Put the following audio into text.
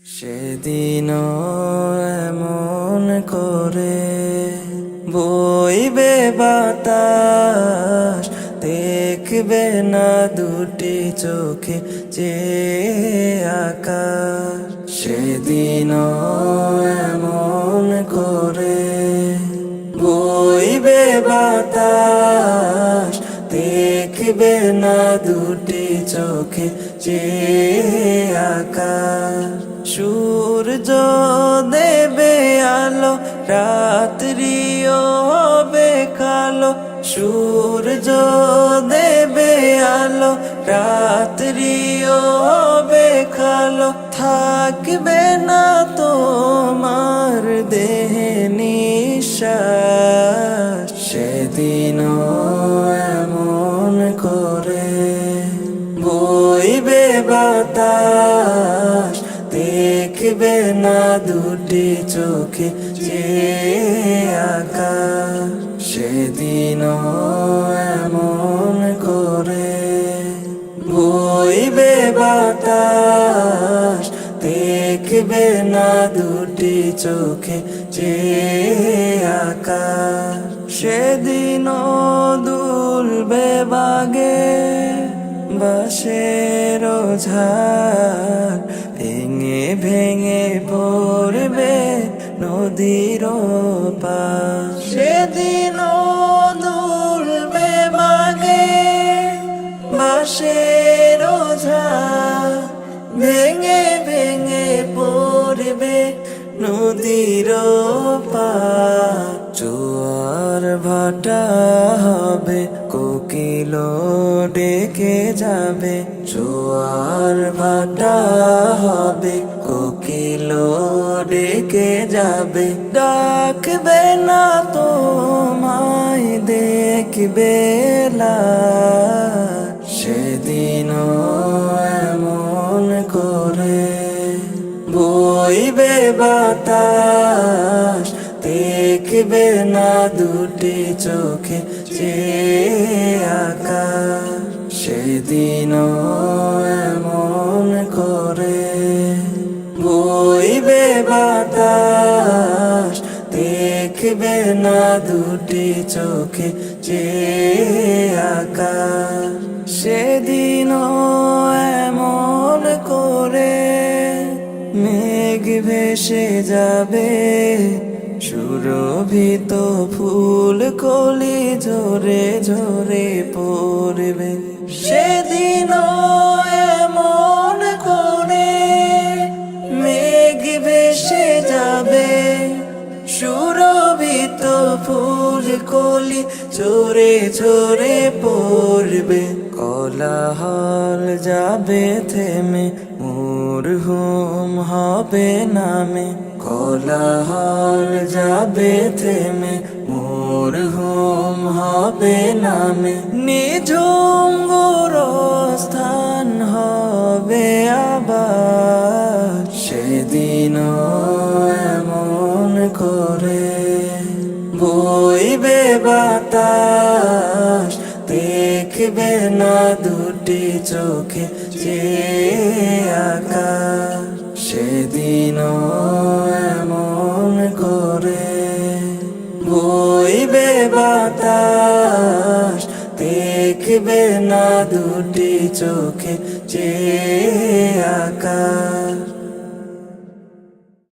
সেদিনও এমন করে বইবে বাতাস, দেখবে না দুটি চোখে যে আকাশ। সেদিনও এমন করে বইবে বাতাস, দেখবে না দুটি চোখে যে আকাশ। সূর্য দেবে আলো, রাত্রিও হবে কালো। সূর্য দেবে আলো, রাত্রিও হবে কালো। থাকবে না তোমার দেহে নিঃশ্বাস। সেদিনও এমন করে বইবে বাতাস, দেখবে না দুটি চোখে যে আকাশ। সেদিনও এমন করে বইবে বাতাস, দেখবে না দুটি চোখে যে আকাশ। সেদিনও দুলবে বাগে বাঁশের ঝাড়, ভেঙে ভেঙে পড়বে নদীর পার। সেদিনও দুলবে বাগে বাঁশের ঝাড়, ভেঙে ভেঙে পড়বে নদীর পার। জোয়ার ভাটা হবে, কোকিল ডেকে যাবে। জোয়ার ভাটা হবে, কোকিল ডেকে যাবে। ডাকবে না তোমায়, দেখবে লাশ। সেদিনও এমন করে বইবে বাতাস, দেখবে না দুটি চোখে যে আকাশ। সেদিনও এমন করে বইবে বাতাস, দেখবে না দুটি চোখে যে আকাশ। সেদিনও এমন করে মেঘ ভেসে যাবে, সুরভিত ফুল কলি ঝরে ঝরে পড়বে। সেদিনও এমন করে মেঘ ভেসে যাবে, সুরভিত ফুল কলি ঝরে ঝরে পড়বে। কোলাহল যাবে থেমে, মুরহুম হবে নামে। কোলাহল যাবে থেমে, মুরহুম হবে নামে। নিঝুম গোরস্থান হবে আবার। সেদিনও এমন করে বইবে বাতাস, দেখবে না দুটি চোখে যে আকাশ। সেদিনও এমন করে বইবে বাতাস, দেখবে না দুটি চোখে যে আকাশ।